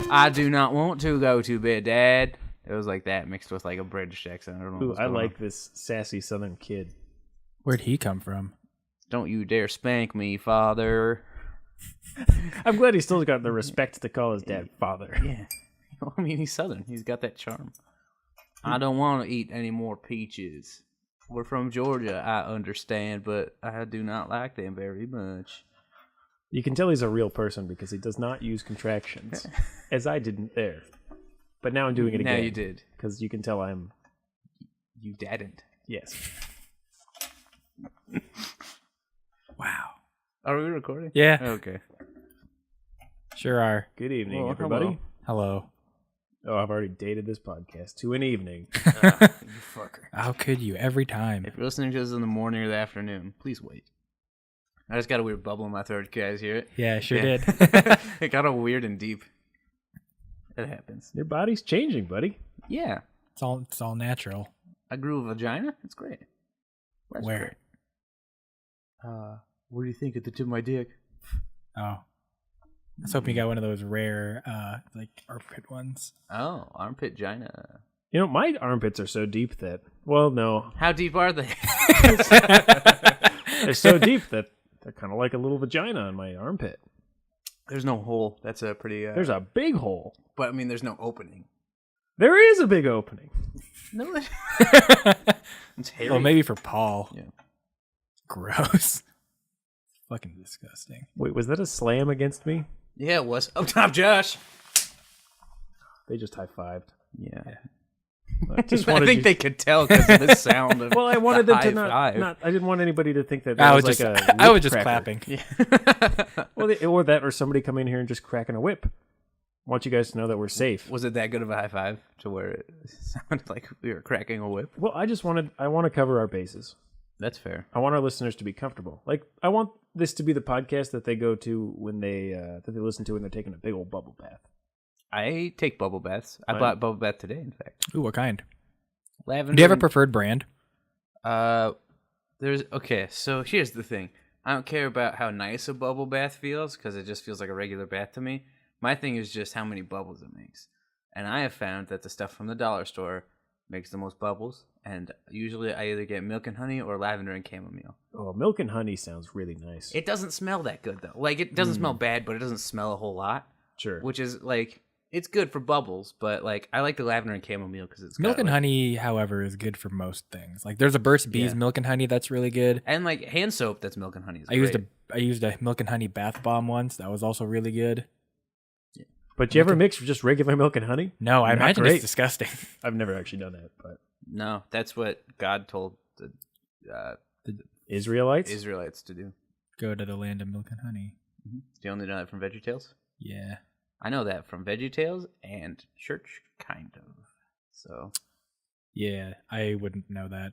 I do not want to go to bed, Dad. It was like that mixed with like a British accent. I don't know. Ooh, I like this sassy Southern kid. Where'd he come from? Don't you dare spank me, Father. I'm glad he still got the respect to call his dad father. Yeah. I mean, he's Southern. He's got that charm. I don't want to eat any more peaches. We're from Georgia, I understand, but I do not like them very much. You can tell he's a real person because he does not use contractions, as I didn't there. But now I'm doing it again. Now you did. Because you can tell I'm... You didn't. Yes. Wow. Are we recording? Yeah. Okay. Sure are. Good evening, Well, everybody. Hello. Oh, I've already dated this podcast to an evening. You fucker. How could you? Every time. If you're listening to this in the morning or the afternoon, please wait. I just got a weird bubble in my throat. You guys hear it? Yeah, I sure did. It got all weird and deep. It happens. Your body's changing, buddy. Yeah. It's all natural. I grew a vagina. It's great. That's Where? great. What do you think at the tip of my dick? Oh. I was hoping you got one of those rare, like, armpit ones. Oh, armpit gina. You know, my armpits are so deep that... Well, no. How deep are they? They're so deep that they're kind of like a little vagina on my armpit. There's no hole. That's a pretty... There's a big hole. But, I mean, there's no opening. There is a big opening. No. It's hairy. Well, maybe for Paul. Yeah. Gross. Fucking disgusting. Wait, was that a slam against me? Yeah, it was. Up top, Josh. They just high-fived. Yeah. I just I wanted think you- they could tell because of the sound of Well, I wanted the them to high five. not. I didn't want anybody to think that I that was was just, like a I was whip just cracker. clapping. Well, or that, or somebody come in here and just cracking a whip. I want you guys to know that we're safe. Was it that good of a high five to where it sounded like we were cracking a whip? Well, I want to cover our bases. That's fair. I want our listeners to be comfortable. Like, I want this to be the podcast that they go to when that they listen to when they're taking a big old bubble bath. I take bubble baths. I Right. bought bubble bath today, in fact. Ooh, what kind? Lavender. Do you have a preferred brand? Okay, so here's the thing. I don't care about how nice a bubble bath feels because it just feels like a regular bath to me. My thing is just how many bubbles it makes. And I have found that the stuff from the dollar store makes the most bubbles. And usually I either get milk and honey or lavender and chamomile. Oh, milk and honey sounds really nice. It doesn't smell that good, though. Like, it doesn't smell bad, but it doesn't smell a whole lot. Sure. Which is, like, it's good for bubbles. But, like, I like the lavender and chamomile because it's Milk got, and like, honey, however, is good for most things. Like, there's a Burt's Bees Yeah. milk and honey that's really good. And, like, hand soap that's milk and honey is I used a milk and honey bath bomb once. That was also really good. But you ever mix just regular milk and honey? No, I Not imagine great. it's disgusting. I've never actually done that, but No, that's what God told the Israelites? Israelites to do. Go to the land of milk and honey. Do you only know that from VeggieTales? Yeah. I know that from VeggieTales and church, kind of. So, Yeah, I wouldn't know that.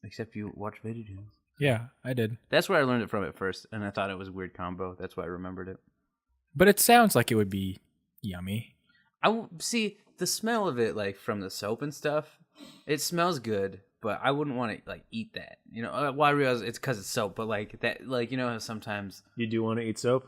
except you watch VeggieTales. Yeah, I did. That's where I learned it from at first, and I thought it was a weird combo. That's why I remembered it. But it sounds like it would be yummy. See the smell of it, like from the soap and stuff. It smells good, but I wouldn't want to like eat that. You know, well, I realize it's because it's soap, but like that, like you know, how sometimes. You do want to eat soap?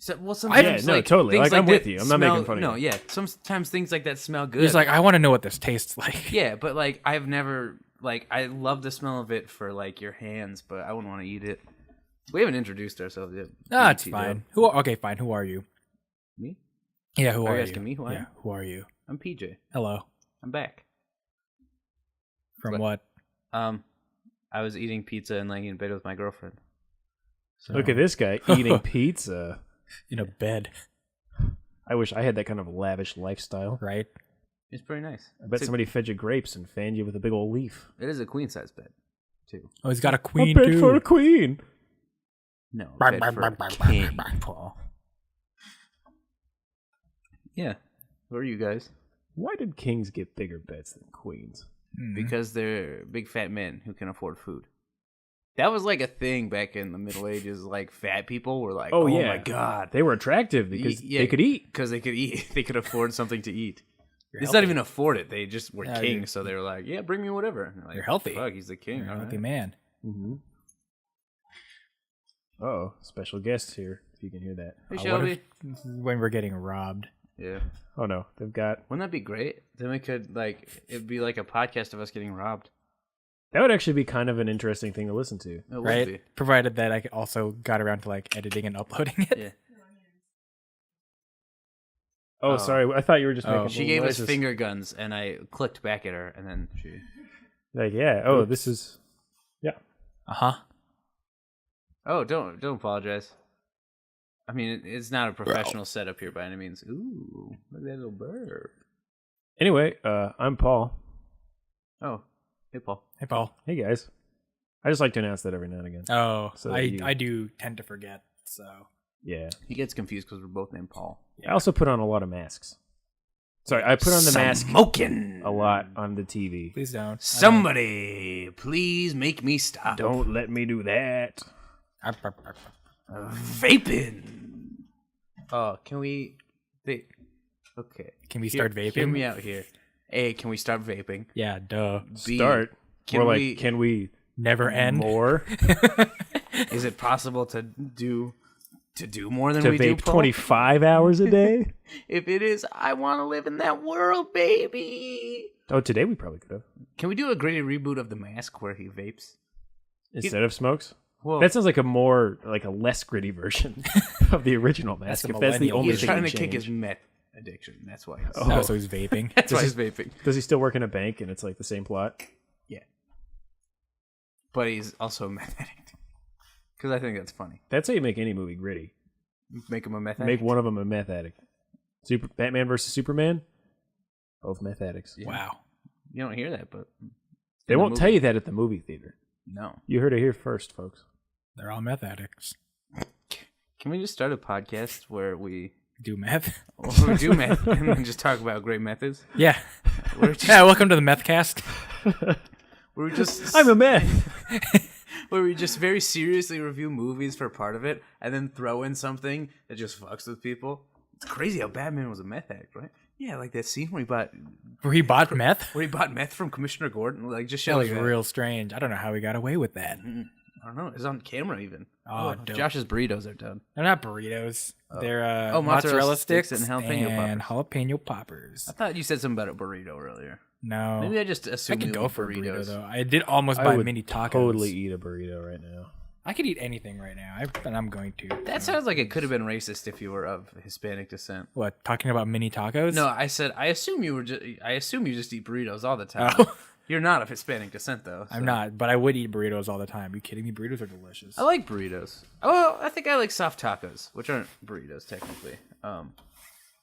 So, well, sometimes, Yeah, no, like, totally. things Like, I'm that with you. I'm not smell- making fun of you. No, yeah. Sometimes things like that smell good. He's like, I want to know what this tastes like. Yeah, but like I've never like I love the smell of it for like your hands, but I wouldn't want to eat it. We haven't introduced ourselves yet. Ah, it's BT, fine. though. Okay, fine. Who are you? Me? Yeah, who Are are you you? asking me who I Yeah, am? who are you? I'm PJ. Hello. I'm back. From what? I was eating pizza and laying in bed with my girlfriend. So, Look at this guy eating pizza. In a bed, I wish I had that kind of lavish lifestyle. right? It's pretty nice. I bet somebody fed you grapes and fanned you with a big old leaf. It is a queen size bed, too. Oh, he's got a A queen bed too. for a queen. No, Bar, bed bar, for bar, a bar, bar, king, bar. Paul. Yeah. Who are you guys? Why did kings get bigger beds than queens? Because they're big fat men who can afford food. That was like a thing back in the Middle Ages. Like fat people were like, "Oh, yeah. my god," They were attractive because Yeah, they could eat. because they could eat. They could afford something to eat. You're It's healthy. not even afford it. They just were Yeah, kings, you're- so they were like, "Yeah, bring me whatever." And they're like, You're healthy. Fuck, he's the king. You're a all healthy right. man. Mm-hmm. Oh, special guest here, if you can hear that. Hey, What Shelby. if this is when we're getting robbed? Yeah. Oh no, they've got. Wouldn't that be great? Then we could it'd be like a podcast of us getting robbed. That would actually be kind of an interesting thing to listen to. It would Right? be. Provided that I also got around to like editing and uploading it. Yeah. Oh, sorry. I thought you were just making. She gave us noises. finger guns, and I clicked back at her, and then she. Like, yeah. Oh, this is. Yeah. Uh-huh. Oh, don't apologize. I mean, it's not a professional setup here by any means. Ooh, look at that little bird. Anyway, I'm Paul. Oh, hey, Paul. Hey, Paul. Hey guys. I just like to announce that every now and again. Oh, So that you- I do tend to forget, so... Yeah. He gets confused because we're both named Paul. I also put on a lot of masks. Sorry, I put on the mask Smoking a lot on the TV. Please don't. Somebody, please make me stop. Don't let me do that. Vaping. Oh, can we? Okay. Can we start vaping? Hear me out here. A, can we start vaping? Yeah, duh. B, Start. Can Or like, we? can we Never end. more Is it possible to do more than to we do? vape Paul? 25 hours a day? If it is, I want to live in that world, baby. Oh, today we probably could have Can we do a gritty reboot of The Mask where he vapes? instead of smokes. Well, That sounds like a less gritty version of the original mask. That's a If that's the millennial only he's thing trying to to kick change. his meth addiction. That's why. He's, Oh, so he's vaping. That's why he's vaping. Does he still work in a bank and it's like the same plot? Yeah. But he's also a meth addict. Because I think that's funny. That's how you make any movie gritty. Make him a meth addict. Make one of them a meth addict. Batman versus Superman, both meth addicts. Yeah. Wow. You don't hear that, but They won't tell you that at the movie theater. No. You heard it here first, folks. They're all meth addicts. Can we just start a podcast where we Do meth? do meth and then just talk about great methods? Yeah. We're just, Yeah, welcome to the meth cast. where we just I'm a meth. where we just very seriously review movies for part of it and then throw in something that just fucks with people. It's crazy how Batman was a meth addict, right? Yeah, like that scene where Where he bought meth? he bought meth from Commissioner Gordon, like just shit That like was that. real strange. I don't know how he got away with that. I don't know. It's on camera even. Oh, dope. Josh's burritos are done. They're not burritos. They're Oh, mozzarella sticks and and jalapeno jalapeno poppers. I thought you said something about a burrito earlier. No. Maybe I just I assumed could you go liked for a burrito, burritos. though. I did almost I buy would mini tacos. totally eat a burrito right now. I could eat anything right now, and I'm going to. That sounds like it could have been racist if you were of Hispanic descent. What, talking about mini tacos? No, I said I assume you just eat burritos all the time. Oh. You're not of Hispanic descent though. I'm so. not, but I would eat burritos all the time. Are you kidding me? Burritos are delicious. I like burritos. Oh, I think I like soft tacos, which aren't burritos technically.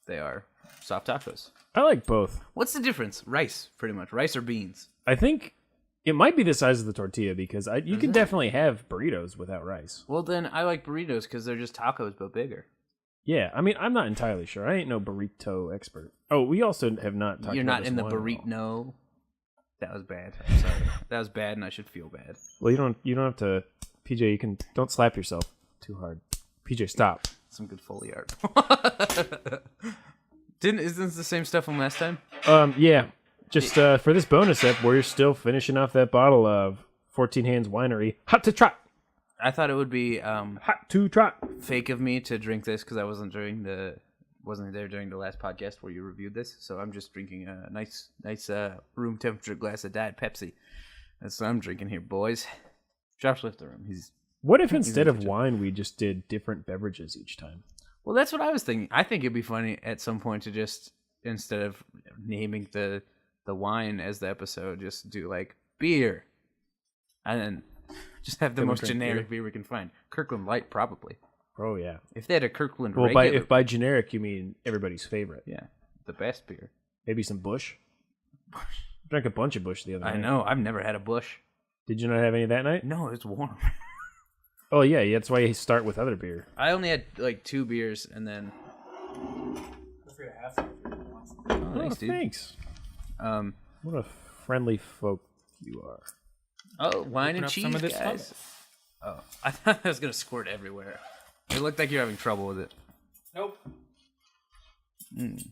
They are soft tacos. I like both. What's the difference? Rice, pretty much. Rice or beans? I think it might be the size of the tortilla because you can definitely have burritos without rice. Well, then I like burritos because they're just tacos but bigger. Yeah, I mean, I'm not entirely sure. I ain't no burrito expert. Oh, we also have not talked You're about not this in the one at all. burrito. That was bad. I'm sorry. That was bad, and I should feel bad. Well, you don't have to. PJ, don't slap yourself too hard. PJ, stop. Some good Foley art. Isn't this the same stuff from last time? Yeah. Just for this bonus ep, we're still finishing off that bottle of 14 Hands Winery Hot to Trot. I thought it would be Hot to Trot. fake of me to drink this because I wasn't there during the last podcast where you reviewed this. So I'm just drinking a nice room temperature glass of Diet Pepsi. That's what I'm drinking here, boys. Josh left the room. What if instead of wine we just did different beverages each time? Well, that's what I was thinking. I think it'd be funny at some point to just, instead of naming the wine as the episode, just do like beer. And then just have the Then we most drink generic beer we can find. Kirkland Light, probably. Oh yeah. If they had a Kirkland Well, regular... if by generic you mean everybody's favorite, Yeah, the best beer. maybe some Bush. Drank a bunch of Bush the other night. I know. I've never had a Bush. Did you not have any that night? No, it's warm. Oh yeah, that's why you start with other beer. I only had like 2 beers and then... Oh, thanks, dude. Thanks. Um, What a friendly folk you are. oh, wine and up cheese, some of this guys. stuff. Oh, I thought I was going to squirt everywhere. It looked like you're having trouble with it. Nope.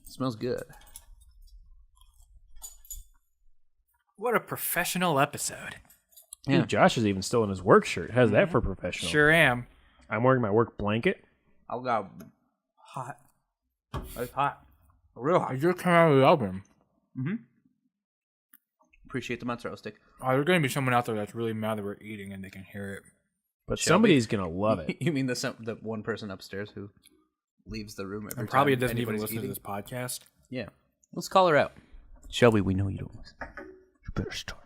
Smells good. What a professional episode. Yeah. Ooh, Josh is even still in his work shirt. How's that for professional? Sure am. I'm wearing my work blanket. I got hot. It's hot. Real hot. It just came out of the oven. Appreciate the mozzarella stick. Oh, there's going to be someone out there that's really mad that we're eating and they can hear it. But Shelby? somebody's gonna love it. You mean the one person upstairs who leaves the room every And probably time doesn't even anybody's listen eating? to this podcast. Yeah. Let's call her out. Shelby, we know you don't listen. You better start.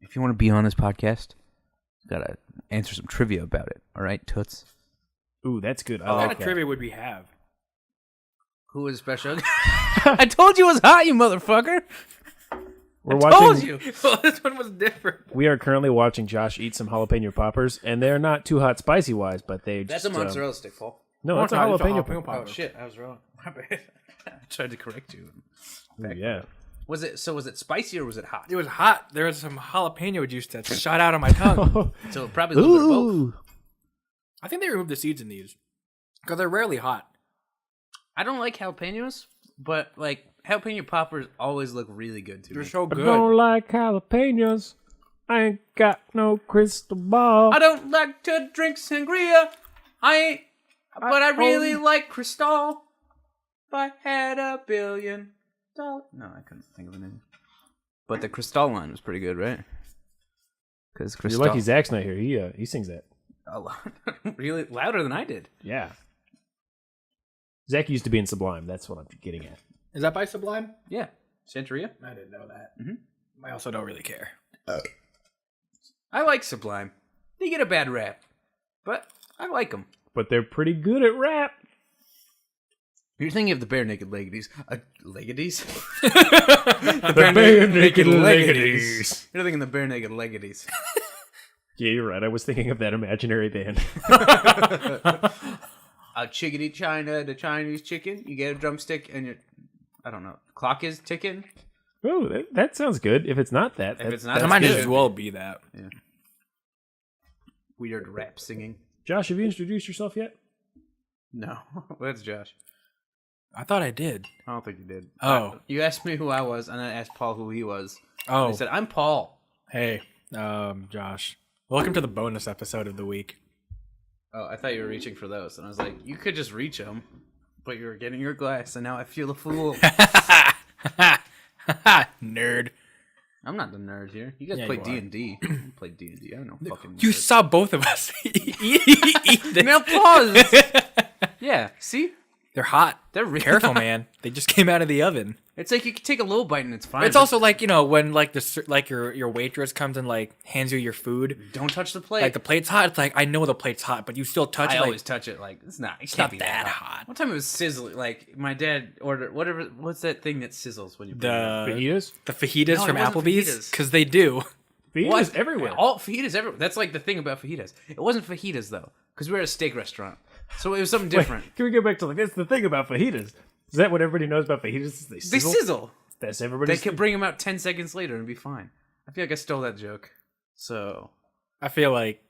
If you want to be on this podcast, you gotta answer some trivia about it. All right, Toots? Ooh, that's good. I What kind like of that. trivia would we have? Who is special? I told you it was hot, you motherfucker. We're I watching. told you. Well, this one was different. We are currently watching Josh eat some jalapeno poppers, and they're not too hot spicy wise, but they That's just, a mozzarella stick, Paul. No, Oh, that's a it's not. It's a jalapeno. jalapeno popper. Oh shit, I was wrong. My bad. I tried to correct you. Ooh, yeah. Was it spicy or was it hot? It was hot. There was some jalapeno juice that shot out of my tongue. So probably a little bit of both. Ooh. I think they removed the seeds in these because they're rarely hot. I don't like jalapenos, but like jalapeno poppers always look really good to They're me. so I good. don't like jalapenos. I ain't got no crystal ball. I don't like to drink sangria. But I really like Cristal. If I had $1 billion. No, I couldn't think of a name. But the Cristal line was pretty good, right? Because You're Cristal. lucky Zach's not here. He sings that. A lot, really louder than I did. Yeah. Zach used to be in Sublime. That's what I'm getting at. Is that by Sublime? Yeah, Santeria. I didn't know that. Mm-hmm. I also don't really care. I like Sublime. They get a bad rap, but I like them. But they're pretty good at rap. You're thinking of the Bare Naked Leggedies. Leggedies? The bare naked leggedies. You're thinking the Bare Naked Leggedies. Yeah, you're right. I was thinking of that imaginary band. A chickadee China, the Chinese chicken. You get a drumstick and your, I don't know, clock is ticking. Oh, that sounds good. If it's not that, If it's not, that's That might good. as well be that. Yeah. Weird rap singing. Josh, have you introduced yourself yet? No, that's Josh. I thought I did. I don't think you did. Oh. You asked me who I was, and I asked Paul who he was. Oh, I said, I'm Paul. hey, Josh. Welcome to the bonus episode of the week. Oh, I thought you were reaching for those. And I was like, you could just reach them, but you were getting your glass, and now I feel a fool. Nerd. I'm not the nerd here. You guys Yeah, play you are. D&D. Play D&D. I'm no fucking nerd. You saw both of us eat this. Now pause. Yeah, see? They're hot. They're really Careful, hot. man. They just came out of the oven. It's like you can take a little bite and it's fine. It's also like, you know, when like your waitress comes and like hands you your food. Don't touch the plate. Like the plate's hot. It's like, I know the plate's hot, but you still touch I it. always touch it like it's not. It It's can't not be that hot. One time it was sizzling. Like my dad ordered whatever. What's that thing that sizzles when you put it in? Fajitas? The fajitas No, it from wasn't Applebee's, fajitas. because they do. Fajitas What? everywhere. All fajitas everywhere. That's like the thing about fajitas. It wasn't fajitas though, because we were at a steak restaurant, so it was something Wait, different. can we go back to like that's the thing about fajitas? Is that what everybody knows about fajitas? Is They They sizzle. sizzle. That's They everybody's. can bring them out 10 seconds later and be fine. I feel like I stole that joke. So I feel like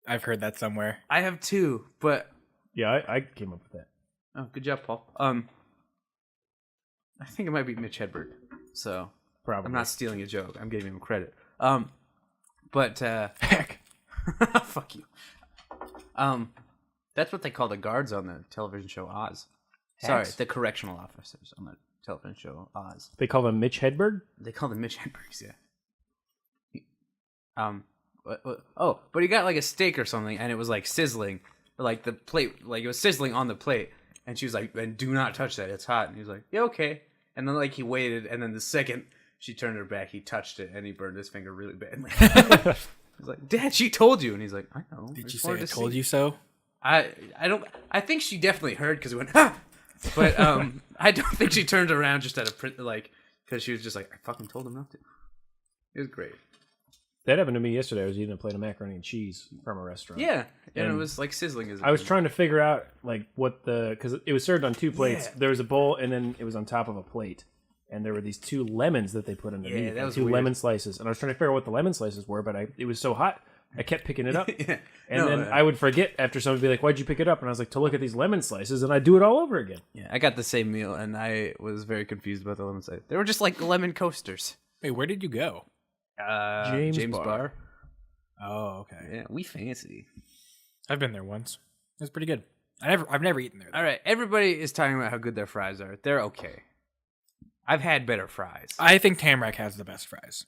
I've heard that somewhere. I have two, but Yeah, I came up with that. oh, good job, Paul. I think it might be Mitch Hedberg. So Probably. I'm not stealing a joke. I'm giving him credit. But Heck. fuck you. That's what they call the guards on the television show Oz. Sorry, Hacks? the correctional officers on the television show Oz. They call them Mitch Hedberg. They call them Mitch Hedbergs, yeah. Oh, but he got like a steak or something, and it was like sizzling, like the plate, like it was sizzling on the plate, and she was like, "And do not touch that, it's hot." And he was like, "Yeah, okay." And then like he waited, and then the second she turned her back, he touched it, and he burned his finger really badly. He was like, "Dad, she told you," and he's like, "I know." Did you say I told you so? I don't. I think she definitely heard because he went, "Ha!" But I don't think she turned around just at a print like because she was just like, "I fucking told him not to." It was great. That happened to me yesterday. I was eating a plate of macaroni and cheese from a restaurant. Yeah, and it And was like sizzling. As I was trying to figure out like what because it was served on two plates. Yeah. There was a bowl, and then it was on top of a plate. And there were these two lemons that they put underneath. Yeah, that and was two weird. lemon slices. And I was trying to figure out what the lemon slices were, but it was so hot, I kept picking it up. Yeah. And No, then I would forget after someone would be like, "Why'd you pick it up?" And I was like, "To look at these lemon slices," and I'd do it all over again. Yeah, I got the same meal, and I was very confused about the lemon slice. They were just like lemon coasters. Wait, where did you go? James Bar. Oh, okay. Yeah, we fancy. I've been there once. It's pretty good. I've never eaten there. Though. All right, everybody is talking about how good their fries are. They're okay. I've had better fries. I think Tamarack has the best fries.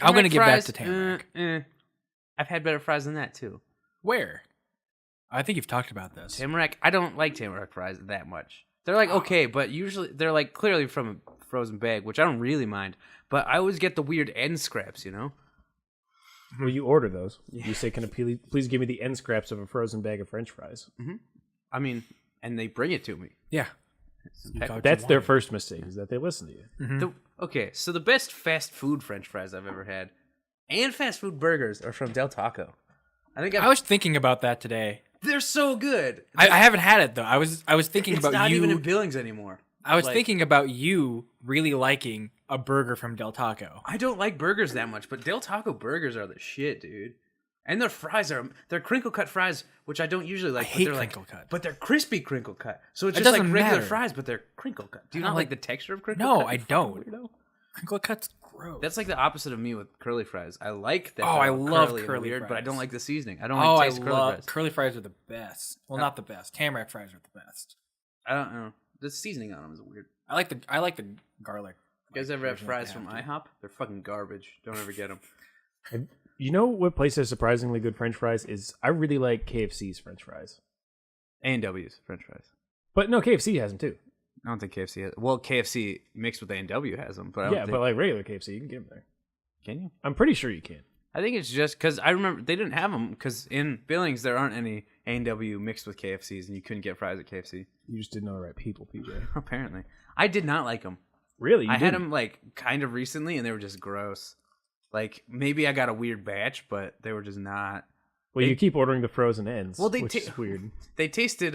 I'm going to give that to Tamarack. I've had better fries than that too. Where? I think you've talked about this. Tamarack. I don't like Tamarack fries that much. They're like okay, but usually they're like clearly from a frozen bag, which I don't really mind. But I always get the weird end scraps, you know. Well, you order those. You say, "Can I please give me the end scraps of a frozen bag of French fries?" Mm-hmm. I mean, and they bring it to me. Yeah. That's their first mistake, is that they listen to you. Mm-hmm. Okay, so the best fast food French fries I've ever had, and fast food burgers, are from Del Taco. I was thinking about that today. They're so good. I haven't had it though. I was thinking it's about not you. Even in Billings anymore. I was thinking about you really liking a burger from Del Taco. I don't like burgers that much, but Del Taco burgers are the shit, dude. And their fries they're crinkle cut fries, which I don't usually like. I hate they're crinkle cut. But they're crispy crinkle cut. So it's It just like doesn't regular matter. fries, but they're crinkle cut. Do you not like the texture of crinkle No, cut? I don't. Crinkle cut's gross. That's like the opposite of me with curly fries. I like that. Oh, I love and curly weird, fries. but I don't like the seasoning. I don't I like taste curly love fries. curly fries are the best. Well, not the best. Tamarack fries are the best. I don't know. The seasoning on them is weird. I like the garlic. You guys ever have version that fries they from have, too. IHOP? They're fucking garbage. Don't ever get them. You know what place has surprisingly good French fries is? I really like KFC's French fries. A&W's French fries. But no, KFC has them too. I don't think KFC has. Well, KFC mixed with A&W has them, but I don't Yeah, think, but like regular KFC, you can get them there. can you? I'm pretty sure you can. I think it's just because I remember they didn't have them because in Billings there aren't any A&W mixed with KFCs, and you couldn't get fries at KFC. You just didn't know the right people, PJ. Apparently, I did not like them. Really? I had them like kind of recently, and they were just gross. Like maybe I got a weird batch, but they were just not. Well, you keep ordering the frozen ends, Well, which is weird. They tasted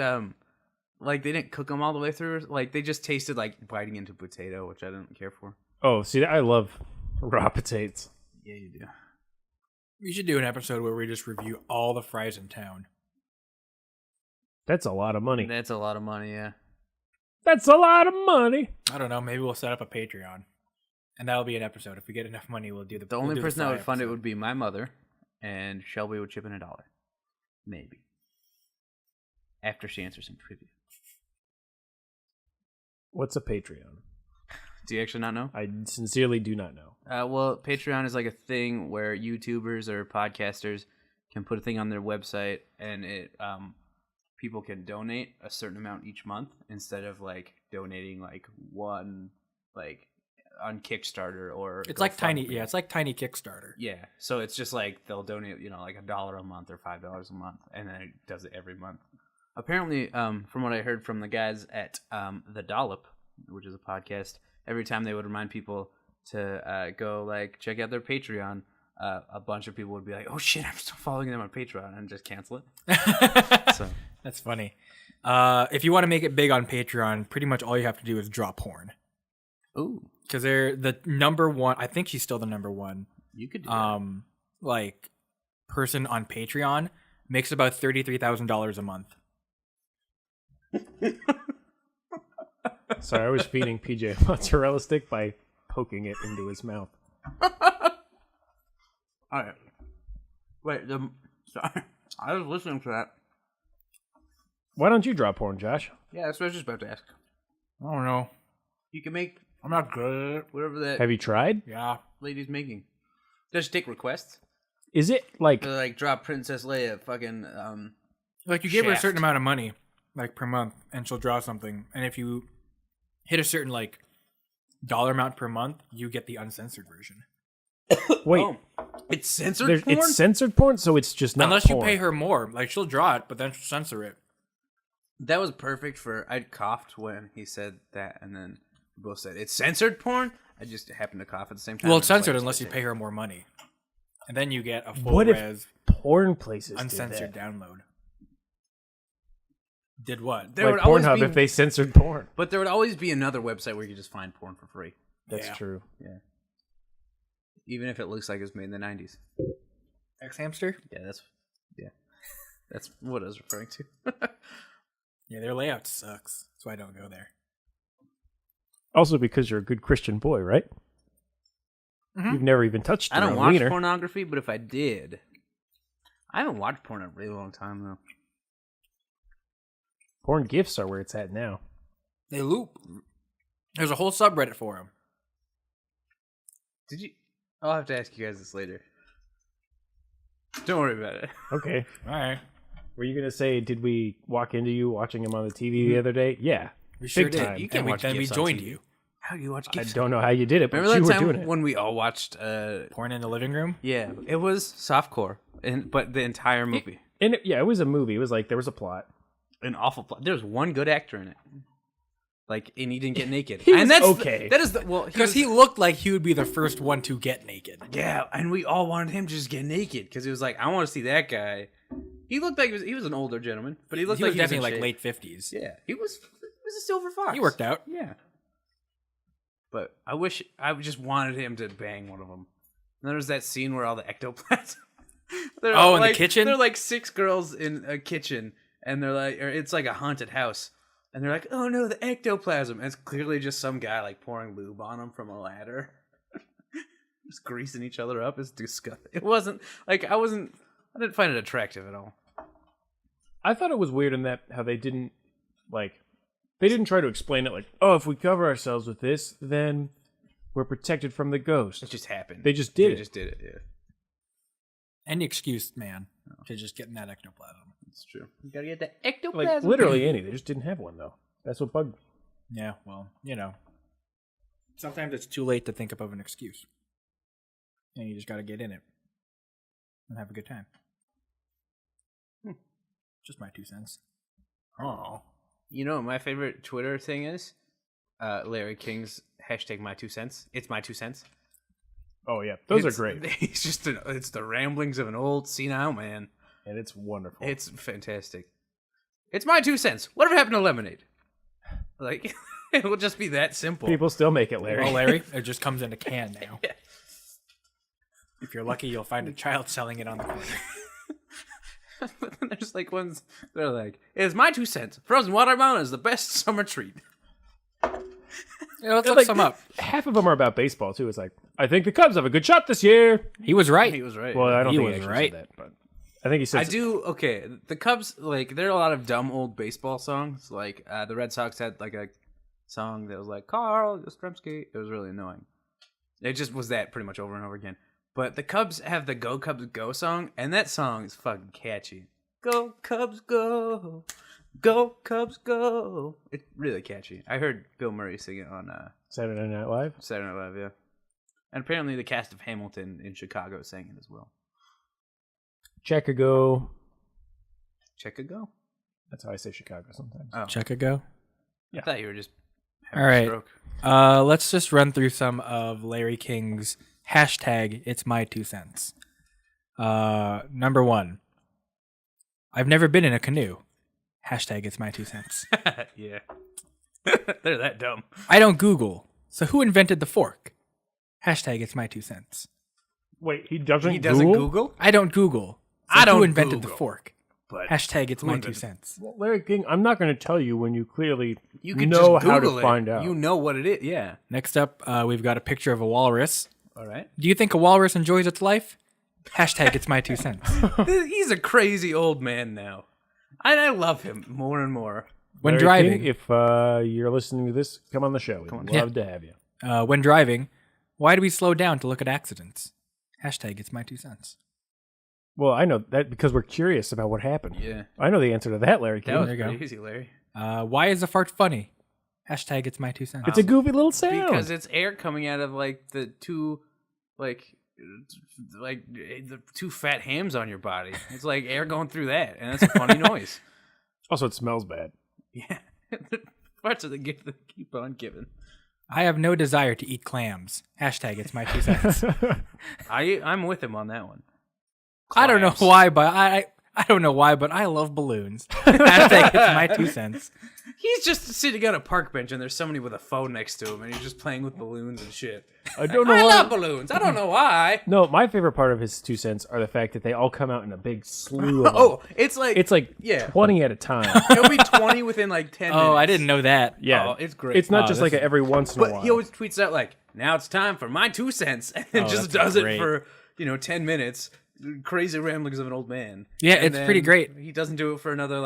like they didn't cook them all the way through. Like they just tasted like biting into potato, which I didn't care for. Oh, see, I love raw potatoes. Yeah, you do. We should do an episode where we just review all the fries in town. That's a lot of money. That's a lot of money. Yeah. That's a lot of money. I don't know. Maybe we'll set up a Patreon, and that'll be an episode. If we get enough money, we'll do the. The only person that fry would fund it episode. would be my mother, and Shelby would chip in $1, maybe. After she answers some trivia. What's a Patreon? Do you actually not know? I sincerely do not know. Well, Patreon is like a thing where YouTubers or podcasters can put a thing on their website, and it people can donate a certain amount each month instead of like donating like one like on Kickstarter or It's like tiny. GoFundMe. Yeah, it's like tiny Kickstarter. Yeah, so it's just like they'll donate, like $1 a month or $5 a month, and then it does it every month. Apparently, from what I heard from the guys at The Dollop, which is a podcast, every time they would remind people to go like check out their Patreon, a bunch of people would be like, "Oh shit, I'm still following them on Patreon," and just cancel it. So That's funny. If you want to make it big on Patreon, pretty much all you have to do is draw porn. ooh, Because they're the number one. I think she's still the number one. you could do that. Like person on Patreon makes about $33,000 a month. Sorry, I was feeding PJ a mozzarella stick by poking it into his mouth. All right, wait. Sorry, I was listening to that. Why don't you draw porn, Josh? Yeah, that's what I was just about to ask. I don't know. You can make I'm not good. whatever that Have you tried? Yeah. lady's making. Just take requests. Is it like They're like drop Princess Leia fucking Like you give her a Shaft. certain amount of money, like per month, and she'll draw something. And if you hit a certain like dollar amount per month, you get the uncensored version. wait? Oh, it's censored porn? It's censored porn, so it's just not Unless you porn. pay her more. Like she'll draw it, but then she'll censor it. That was perfect for I coughed when he said that, and then we both said it's censored porn. I just happened to cough at the same time. Well, it's and I was censored like, unless you pay her more money. And then you get a full What if res porn places uncensored did that? download. Did what? There Like would always Pornhub be, if they censored porn. but there would always be another website where you could just find porn for free, That's Yeah. true. even if it looks like it was made in the '90s. X Hamster? That's what I was referring to. Yeah, their layout sucks. That's why I don't go there. Also, because you're a good Christian boy, right? Mhm. You've never even touched. I don't your watch wiener. pornography, but if I did, I haven't watched porn in a really long time though. Porn gifs are where it's at now. They loop. There's a whole subreddit for them. Did you? I'll have to ask you guys this later. Don't worry about it. Okay. All right. Were you going to say, did we walk into you watching him on the TV the other day? Yeah. We sure Big did. time. You can And watch then we GIFs on joined TV. you. How do you watch I GIFs? don't know how you did it, but Remember you that were doing time it. when we all watched? Porn in the living room? Yeah, it was softcore, but the entire movie, And it was a movie. It was like, there was a plot. an awful plot. There was one good actor in it, and he didn't get naked. He and was that's okay. That is the Because he looked like he would be the first one to get naked. Yeah, and we all wanted him to just get naked because he was like, I want to see that guy. He looked like he was an older gentleman, but he looked He like was he was definitely in like shape. late 50s. Yeah, he was a silver fox. He worked out. Yeah, but I just wanted him to bang one of them. And there was that scene where all the ectoplasm. They're Oh, in the like, kitchen? They're like 6 girls in a kitchen, and they're like, or it's like a haunted house, and they're like, oh no, the ectoplasm. And it's clearly just some guy like pouring lube on them from a ladder, just greasing each other up. It's disgusting. It wasn't like I didn't find it attractive at all. I thought it was weird in that how they didn't try to explain it like, oh, if we cover ourselves with this, then we're protected from the ghost. It just happened. They just did it. Just did it. Yeah, Any excuse, man, to just get in that ectoplasm. it's true. You gotta get that ectoplasm. Like, literally any. They just didn't have one, though. That's what bugged me. Yeah, well, sometimes it's too late to think up of an excuse. And you just got to get in it and have a good time. Just my 2 cents. Oh, you know what my favorite Twitter thing is? Larry King's hashtag my 2 cents. It's my 2 cents. Oh, yeah. Those are great. It's the ramblings of an old senile man. And it's wonderful. It's fantastic. It's my 2 cents. Whatever happened to lemonade? Like, it will just be that simple. People still make it, Larry. Oh, Larry, it just comes in a can now. Yeah. If you're lucky, you'll find a child selling it on the corner. But then there's like ones, they're like, it's my 2 cents. Frozen watermelon is the best summer treat. Yeah, let's look Like, some up. half of them are about baseball, too. It's like, I think the Cubs have a good shot this year. He was right. He was right. Well, I don't He think was he actually right. said that, but I think he said I do. Okay, the Cubs, like, there are a lot of dumb old baseball songs. Like, the Red Sox had like a song that was like Carl Yastrzemski. It was really annoying. It just was that pretty much over and over again. But the Cubs have the Go Cubs Go song, and that song is fucking catchy. Go Cubs Go, Go Cubs Go. It's really catchy. I heard Bill Murray sing it on Saturday Night Live. Saturday Night Live, yeah. And apparently the cast of Hamilton in Chicago sang it as well. Check a go. Check a go. That's how I say Chicago sometimes. Oh, Check a go. I thought you were just having All right. a stroke. Let's just run through some of Larry King's hashtag It's My 2 cents. Number 1. I've never been in a canoe. Hashtag It's My 2 cents. Yeah. They're that dumb. I don't Google. So who invented the fork? Hashtag It's My 2 cents. Wait, he doesn't He doesn't Google? Google? I don't Google. So I don't who invented Google. the fork? But Hashtag It's who My invented- 2 cents. Well, Larry King, I'm not going to tell you when you clearly you can know just how Google to it. find out. You know what it is. Yeah. Next up, we've got a picture of a walrus. All right. Do you think a walrus enjoys its life? Hashtag It's My 2 cents. He's a crazy old man now. And I love him more and more. When Larry driving, King, if you're listening to this, come on the show. We'd Yeah. love to have you. when driving, why do we slow down to look at accidents? Hashtag It's My 2 cents. Well, I know that because we're curious about what happened. Yeah. I know the answer to that, Larry King. That was There you go. crazy, Larry. Why is a fart funny? Hashtag It's My 2 cents. It's a goofy little sound. Because it's air coming out of like the two the two fat hams on your body. It's like air going through that, and that's a funny noise. Also, it smells bad. Yeah. Parts of the gift that keep on giving. I have no desire to eat clams. Hashtag It's My 2 cents. I'm with him on that one. I don't know Clams. why, but I don't know why, but I love balloons. Hashtag It's My 2 cents. He's just sitting on a park bench and there's somebody with a phone next to him and he's just playing with balloons and shit. I don't know I why. love balloons. I don't know why. No, my favorite part of his 2 cents are the fact that they all come out in a big slew of them. Oh, it's like It's like yeah. 20 at a time. It'll be 20 within like 10 minutes. Oh, I didn't know that. Yeah. Oh, it's great. It's not Oh, just this like a every once in a But while. he always tweets out like, now it's time for my 2 cents. And then Oh, just that's does great. it for, 10 minutes. Crazy ramblings of an old man. Yeah, And it's pretty then great. He doesn't do it for another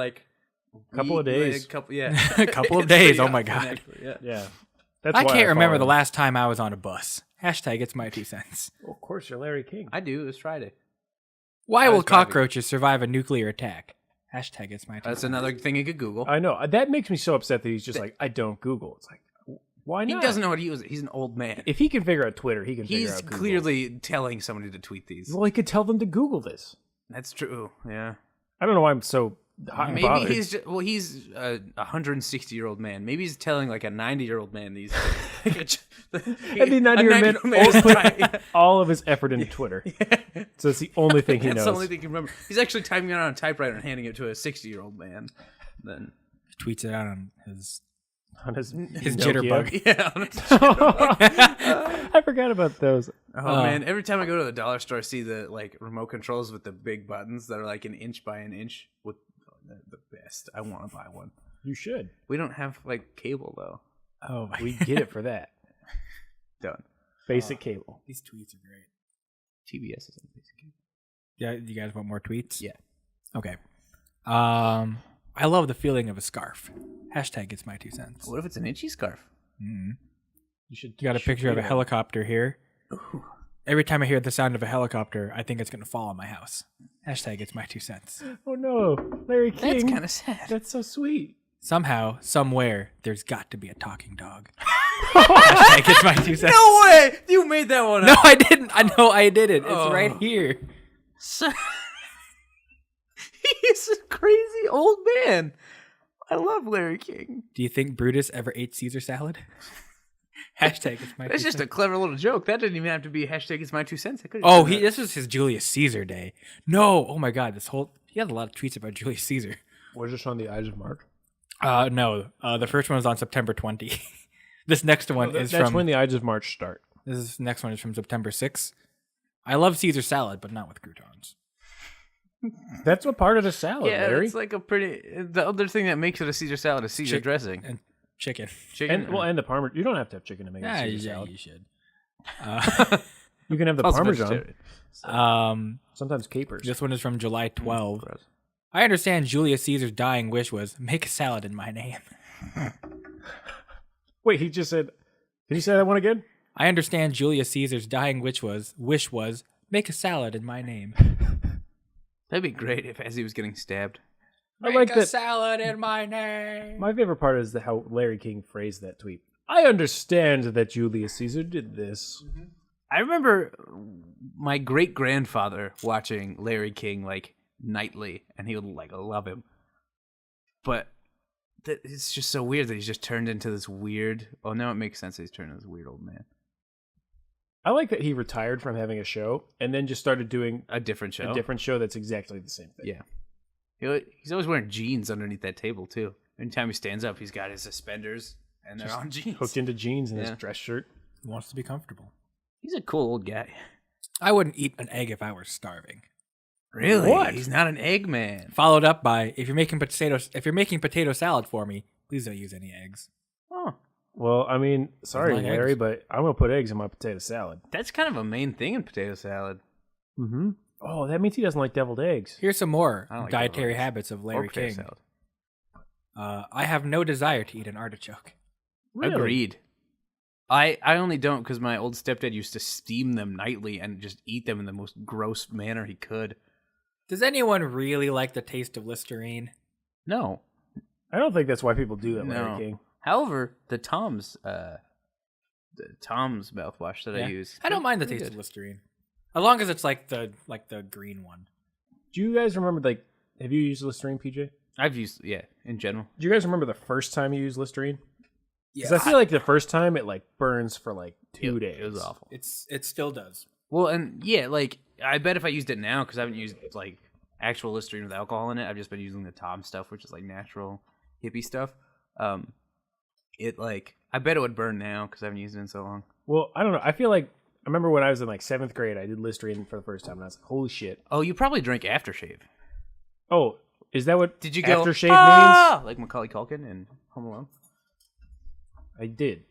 Couple of days. Yeah. A couple of It's days. pretty Oh my often, God. actually, yeah. Yeah. That's I why can't remember follow the him. last time I was on a bus. Hashtag it's my 2 cents. Well, of course, you're Larry King. I do. It was Friday. Why I will was driving. cockroaches survive a nuclear attack? Hashtag it's my 2 That's cents. another thing you could Google. I know. That makes me so upset that he's just like, I don't Google. It's like, why He not? doesn't know what he was. He's an old man. If he can figure out Twitter, he can figure He's out Google. clearly telling somebody to tweet these. Well, he could tell them to Google this. That's true. Yeah. I don't know why I'm so hot and Maybe bothered. he's just, he's a 160-year-old man. Maybe he's telling like a 90-year-old man these. And the 90-year-old man is put trying- all of his effort into Twitter. So it's the only thing he That's knows. the only thing he can remember. He's actually typing it on a typewriter and handing it to a 60-year-old man. Then Tweets it out on his On his jitterbug. Nokia. yeah. I forgot about those. Oh man! Every time I go to the dollar store, I see the like remote controls with the big buttons that are like an inch by an inch. With the best. I want to buy one. You should. We don't have like cable though. Oh my We get it for that. Done. Basic cable. These tweets are great. TBS is on basic cable. Yeah, you guys want more tweets? Yeah. Okay. I love the feeling of a scarf. Hashtag it's my 2 cents. What if it's an itchy scarf? Mm. You should. You got a picture of a helicopter here. Every time I hear the sound of a helicopter, I think it's going to fall on my house. Hashtag it's my 2 cents. Oh no, Larry King. That's kind of sad. That's so sweet. Somehow, somewhere, there's got to be a talking dog. Hashtag it's my 2 cents. No way! You made that one No, up. I didn't. I know I did it. It's Oh. right here. So- He's a crazy old man. I love Larry King. Do you think Brutus ever ate Caesar salad? Hashtag it's my 2 That's just a cents. clever little joke. That didn't even have to be hashtag it's my 2 cents. I could've Oh, done that. this was his Julius Caesar day. No, oh my God, he had a lot of tweets about Julius Caesar. Was this on the Ides of March? No, the first one was on September 20. This next one is That's from. when the Ides of March start. This next one is from September 6. I love Caesar salad, but not with croutons. That's what part of the salad, Yeah, Larry. it's like a pretty. The other thing that makes it a Caesar salad is Caesar Chick- dressing. and chicken. Chicken. And the parmesan. You don't have to have chicken to make a Yeah, Caesar salad. you should. You can have the Also parmesan. vegetarian. Sometimes capers. This one is from July 12. Gross. I understand Julius Caesar's dying wish was make a salad in my name. Wait, he just said. Can you say that one again? I understand Julius Caesar's dying wish was make a salad in my name. That'd be great if as he was getting stabbed. I like that. salad in my name. My favorite part is how Larry King phrased that tweet. I understand that Julius Caesar did this. I remember my great grandfather watching Larry King like nightly, and he would like love him. But it's just so weird that he's just turned into this weird. Oh, now it makes sense that he's turned into this weird old man. I like that he retired from having a show and then just started doing A different show. a different show that's exactly the same thing. Yeah. He's always wearing jeans underneath that table too. Anytime he stands up, he's got his suspenders and they're on jeans. Hooked into jeans and Yeah. his dress shirt. He wants to be comfortable. He's a cool old guy. I wouldn't eat an egg if I were starving. Really? What? He's not an egg man. Followed up by if you're making potato salad for me, please don't use any eggs. Oh, Well, I mean, sorry, like Larry, eggs? but I'm gonna put eggs in my potato salad. that's kind of a main thing in potato salad. Mm-hmm. Oh, that means he doesn't like deviled eggs. Here's some more I don't like dietary deviled eggs. habits of Or Larry potato King. salad. I have no desire to eat an artichoke. Really? Agreed. I only don't because my old stepdad used to steam them nightly and just eat them in the most gross manner he could. Does anyone really like the taste of Listerine? No. I don't think that's why people do that, No. Larry King. However, the Tom's mouthwash that I Yeah. use. I don't mind the pretty taste good. of Listerine, as long as it's like the green one. Do you guys remember, have you used Listerine, PJ? I've used, in general. Do you guys remember the first time you used Listerine? Yeah, Because I feel like the first time it burns for 2 days. It was awful. it still does. Well, and I bet if I used it now, because I haven't used actual Listerine with alcohol in it, I've just been using the Tom stuff, which is natural hippie stuff. I bet it would burn now because I haven't used it in so long. Well, I don't know. I feel like I remember when I was in 7th grade, I did Listerine for the first time, and I was like, "Holy shit!" Oh, you probably drank aftershave. Oh, is that what Did you go aftershave "Ah!" like Macaulay Culkin in Home Alone? means? I did.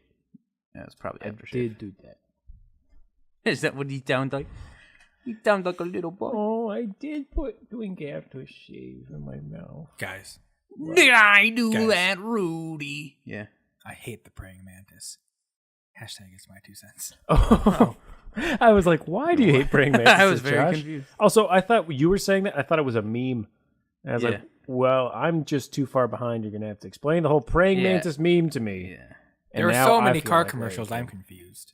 Yeah, it's probably I aftershave. did do that. Is that what he sounds like? He sounds like a little boy. Oh, I did put doing aftershave in my mouth. Guys, Did I do Guys. that, Rudy? Yeah. I hate the praying mantis. Hashtag it's my 2 cents. Oh, I was like, why do you hate praying mantises, I was very Josh? confused. Also, I thought you were saying that. I thought it was a meme. And I was Yeah. like, well, I'm just too far behind. You're going to have to explain the whole praying Yeah. mantis meme to me. Yeah. And There are now so I many feel car like commercials, Larry I'm King. confused.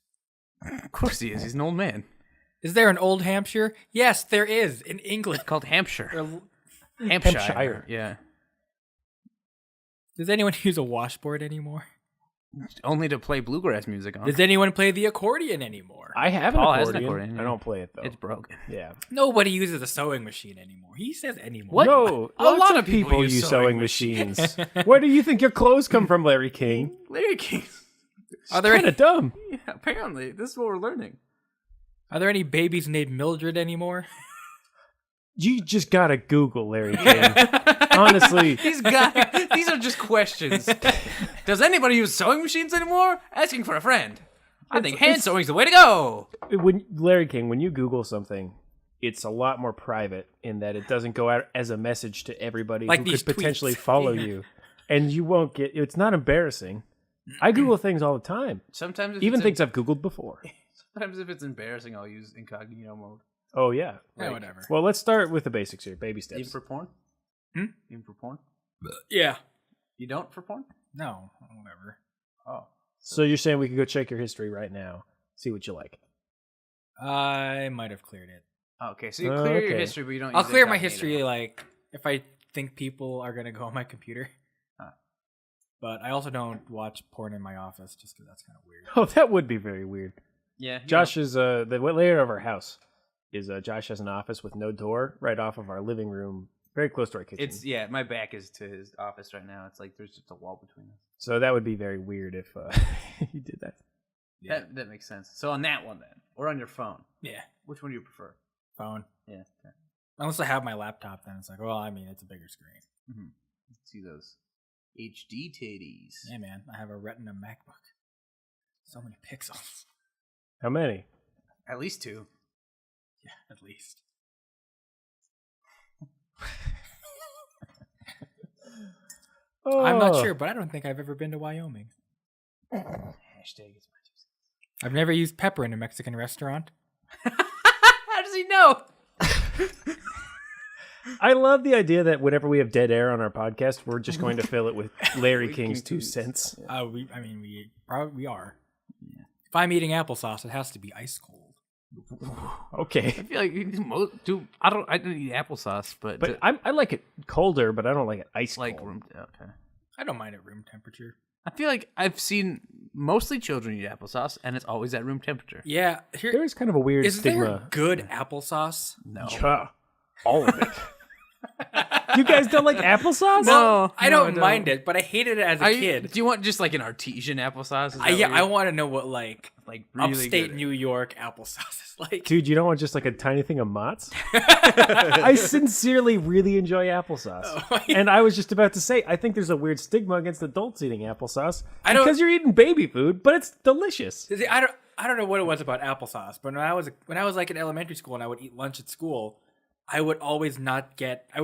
Of course he is. He's an old man. Is there an Old Hampshire? Yes, there is in England. It's called Hampshire. Or- Hampshire. Yeah. Does anyone use a washboard anymore? Only to play bluegrass music on. Does anyone play the accordion anymore? I have Paul an has an accordion. accordion, I yeah. don't play it, though. It's broken. Yeah. Nobody uses a sewing machine anymore. He says anymore. What? No, A lots lot of of people people use use sewing sewing machines. Where do you think your clothes come from, Larry King? Larry King. Are there Kind of dumb. Yeah, apparently. This is what we're learning. Are there any babies named Mildred anymore? You just gotta Google Larry King. Honestly, These are just questions. Does anybody use sewing machines anymore? Asking for a friend. I think hand sewing's the way to go. when Larry King, when you Google something, it's a lot more private in that it doesn't go out as a message to everybody Like who these could potentially tweets. follow you, and you won't get. It's not embarrassing. I Google things all the time, Sometimes if even it's things I've Googled before. sometimes if it's embarrassing, I'll use incognito mode. Oh yeah. Yeah, whatever. Well, let's start with the basics here. Baby Even steps. for porn? Hmm? Even for porn? Yeah. You don't for porn? No, whatever. Oh. So you're saying we could go check your history right now, see what you like. I might have cleared it. Okay, so you clear your Okay. history, but you don't I'll use clear my incognito history mode. like if I think people are gonna go on my computer. Huh. But I also don't watch porn in my office just because that's kind of weird. Oh, that would be very weird. Yeah. you Josh is the layout of our house is Josh has an office with no door right off of our living room, very close to our kitchen. It's yeah, my back is to his office right now. It's like there's just a wall between us. So that would be very weird if you did that. Yeah. That makes sense. So on that one then, or on your phone, Yeah. which one do you prefer? Phone. Yeah. Okay. Unless I have my laptop, then it's like, well, I mean, it's a bigger screen. Mm-hmm. See those HD titties. Yeah, man. I have a Retina MacBook. So many pixels. How many? At least two. Yeah, at least. Oh. I'm not sure, but I don't think I've ever been to Wyoming. Hashtag is my I've never used pepper in a Mexican restaurant. How does he know? I love the idea that whenever we have dead air on our podcast, we're just going to fill it with Larry King's 2 cents. We probably are. Yeah. If I'm eating applesauce, it has to be ice cold. Okay. I feel like dude, I don't eat applesauce, but I like it colder, but I don't like it ice like cold. room. Okay. I don't mind at room temperature. I feel like I've seen mostly children eat applesauce, and it's always at room temperature. Yeah. There is kind of a weird Is there stigma. good applesauce? No. Yeah, all of it. You guys don't like applesauce? No, I don't mind it, but I hated it as a Do kid. you want just like an artesian applesauce? Is that Yeah, what I you're- want to know what like really upstate good. New York applesauce is like. Dude, you don't want just like a tiny thing of Mott's? I sincerely really enjoy applesauce. Oh, And I was just about to say, I think there's a weird stigma against adults eating applesauce I don't- because you're eating baby food, but it's delicious. See, I don't know what it was about applesauce, but when I was like in elementary school and I would eat lunch at school, I would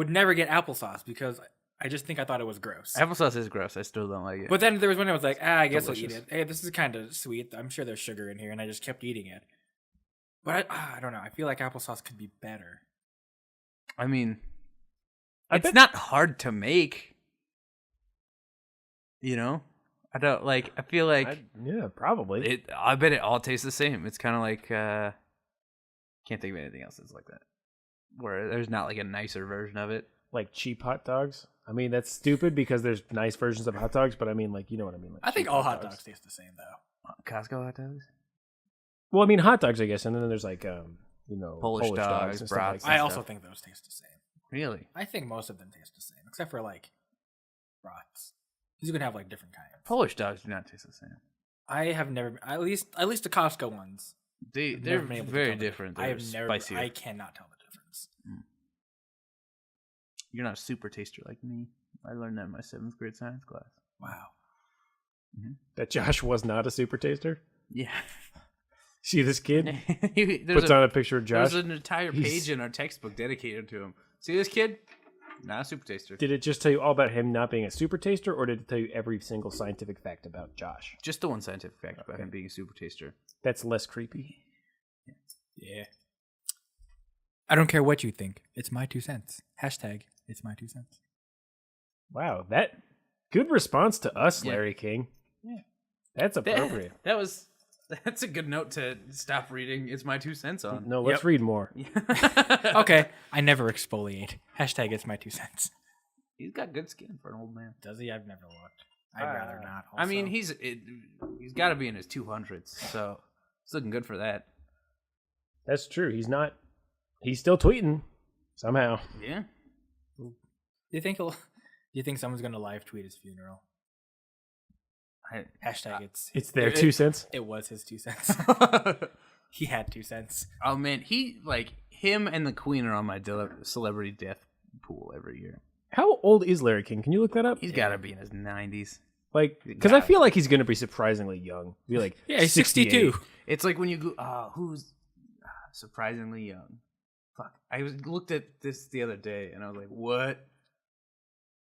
never get applesauce because I thought it was gross. Applesauce is gross. I still don't like it. But then there was one I was like, I guess I'll eat Delicious. it. Hey, this is kind of sweet. I'm sure there's sugar in here, and I just kept eating it. But I don't know. I feel like applesauce could be better. I mean, I it's bet- not hard to make. You know, I don't like. I feel like Yeah, probably. I bet it all tastes the same. It's kind of like can't think of anything else that's like that. Where there's not like a nicer version of it. Like cheap hot dogs. I mean, that's stupid because there's nice versions of hot dogs, but I mean, like, you know what I mean. Like I think cheap all hot dogs taste the same, though. Costco hot dogs. Well, I mean, hot dogs, I guess, and then there's like, Polish dogs, and stuff brats. like I that. also think those taste the same. Really? I think most of them taste the same, except for like brats. Because you can have like different kinds. Polish dogs do not taste the same. I have never, at least the Costco ones. They're never been able to very tell the different. I They're have never, spicier. I cannot tell the difference. You're not a super taster like me. I learned that in my 7th grade science class. Wow. That Josh was not a super taster. Yeah. See this kid? There's Puts on a picture of Josh. There's an entire He's- page in our textbook dedicated to him. See this kid? Not a super taster. Did it just tell you all about him not being a super taster, or did it tell you every single scientific fact about Josh? Just the one scientific fact about him being a super taster. That's less creepy. Yeah. I don't care what you think. It's my 2 cents. Hashtag it's my 2 cents. Wow, that good response to us, Yeah. Larry King. Yeah. That's appropriate. That's a good note to stop reading. It's my 2 cents on. No, let's Yep. read more. Okay. I never exfoliate. Hashtag it's my 2 cents. He's got good skin for an old man. Does he? I've never looked. I'd rather not. I mean, also. he's got to be in his 200s, so it's looking good for that. That's true. He's still tweeting somehow. Yeah. Do you think someone's gonna live tweet his funeral? Hashtag It's their 2 cents. It was his 2 cents. He had 2 cents. Oh man, him and the Queen are on my celebrity death pool every year. How old is Larry King? Can you look that up? He's got to be in his 90s. Like, because I feel like he's going to be surprisingly young. Be like, Yeah, he's 68. 62. It's like when you go, who's surprisingly young? Fuck. Looked at this the other day and I was like, what?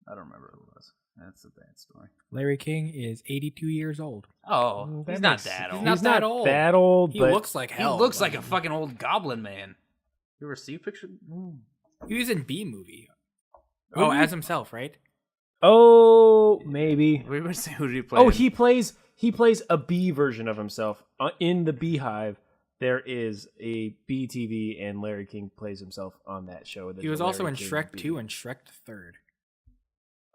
I don't remember who it was. That's a bad story. Larry King is 82 years old. Oh, he's not that old. He's not that old. That old, He but looks like He hell. looks like a fucking old goblin man. You ever see a picture? He was in B movie. Oh, as himself, right? oh, maybe. We were saying, who did he play? Oh, in? he plays a bee version of himself in the Beehive. There is a BTV, and Larry King plays himself on that show. He was also in Shrek 2 and Shrek 3.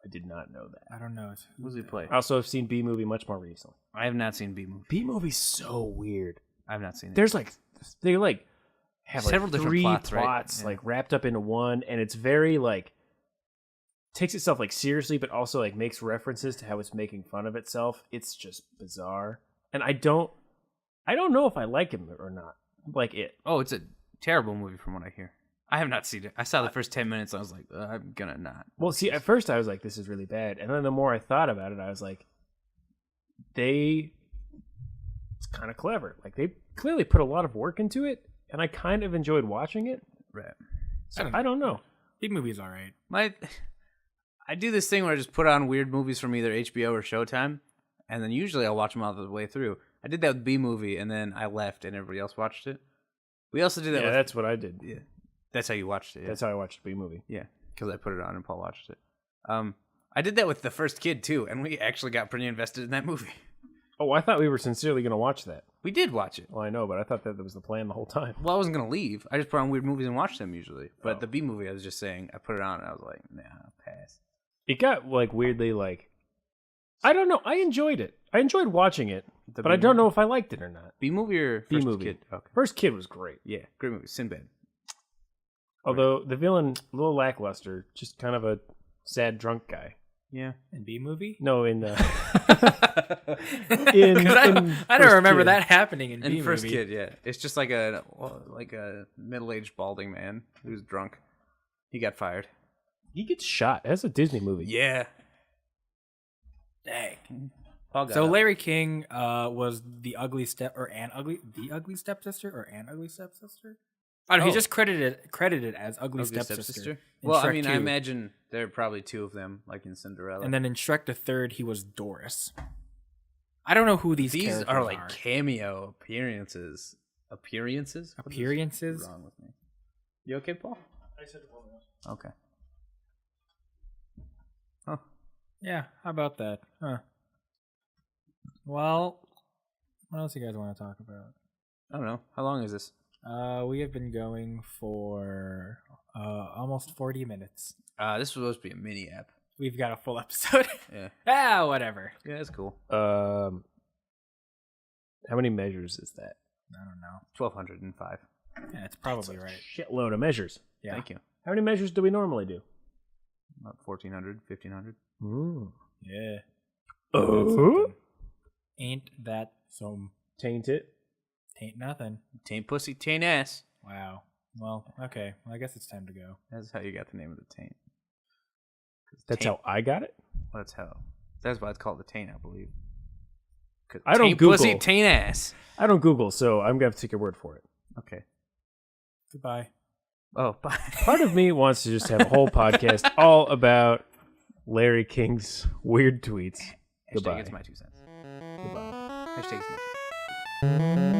I did not know that. I don't know. Who does he play? I also have seen B movie much more recently. I have not seen B movie. B movie's so weird. I have not seen it. There's they have Several different three plots, right? Yeah. like wrapped up into one, and it's very takes itself seriously, but also makes references to how it's making fun of itself. It's just bizarre, and I don't know if I like him or not. Like it. Oh, it's a terrible movie from what I hear. I have not seen it. I saw the first 10 minutes. And I was like, I'm gonna not. Well, see, at first I was like, this is really bad, and then the more I thought about it, I was like, it's kind of clever. Like they clearly put a lot of work into it, and I kind of enjoyed watching it. Right. So I don't know. B movie's all right. I do this thing where I just put on weird movies from either HBO or Showtime, and then usually I'll watch them all the way through. I did that with B movie, and then I left, and everybody else watched it. We also did that. Yeah, with, that's what I did. yeah. That's how you watched it. Yeah. That's how I watched B movie. Yeah, because I put it on and Paul watched it. I did that with The First Kid too, and we actually got pretty invested in that movie. Oh, I thought we were sincerely going to watch that. We did watch it. Well, I know, but I thought that was the plan the whole time. Well, I wasn't gonna leave. I just put on weird movies and watched them usually. But the B movie, I was just saying, I put it on and I was like, nah, pass. It got weirdly I don't know. I enjoyed it. I enjoyed watching it, The but B I don't movie? know if I liked it or not. B movie or B First movie. Kid? Okay. First Kid was great. Yeah, great movie. Sinbad. Although the villain, a little lackluster, just kind of a sad drunk guy. Yeah. In B movie? No, in Because in I don't First remember Kid. that happening in B And movie. First Kid, yeah. It's just like a middle-aged balding man who's drunk. He got fired. He gets shot. That's a Disney movie. Yeah. Dang. Paul got So out. Larry King was the ugly stepsister or an ugly stepsister? I don't know. Oh. He's just credited as ugly Ugly stepsister. in Well, I Shrek mean, 2. I imagine there are probably two of them, like in Cinderella. And then in Shrek the Third, he was Doris. I don't know who these characters are like cameo appearances. Appearances? What is Appearances? wrong with me? You okay, Paul? I said Okay. Huh. Yeah, how about that? Huh. Well, what else you guys want to talk about? I don't know. How long is this? We have been going for almost 40 minutes. This was supposed to be a mini app. We've got a full episode. Yeah. Whatever. Yeah, that's cool. How many measures is that? I don't know. 1,205. Yeah, it's probably right. Shitload of measures. Yeah. Thank you. How many measures do we normally do? About 1,400, 1,500. Yeah. Oh. Ain't that some Taint it. taint nothing. Taint pussy, taint ass. Wow. Well, okay. Well, I guess it's time to go. That's how you got the name of the taint. That's Taint- how I got it? That's how. That's why it's called the taint, I believe. 'Cause I don't taint pussy, Google. taint ass. I don't Google, so I'm going to have to take your word for it. Okay. Goodbye. Oh, bye. Part of me wants to just have a whole podcast all about Larry King's weird tweets. Hashtag Goodbye. it's my 2 cents. Goodbye. Hashtag it's my 2 cents.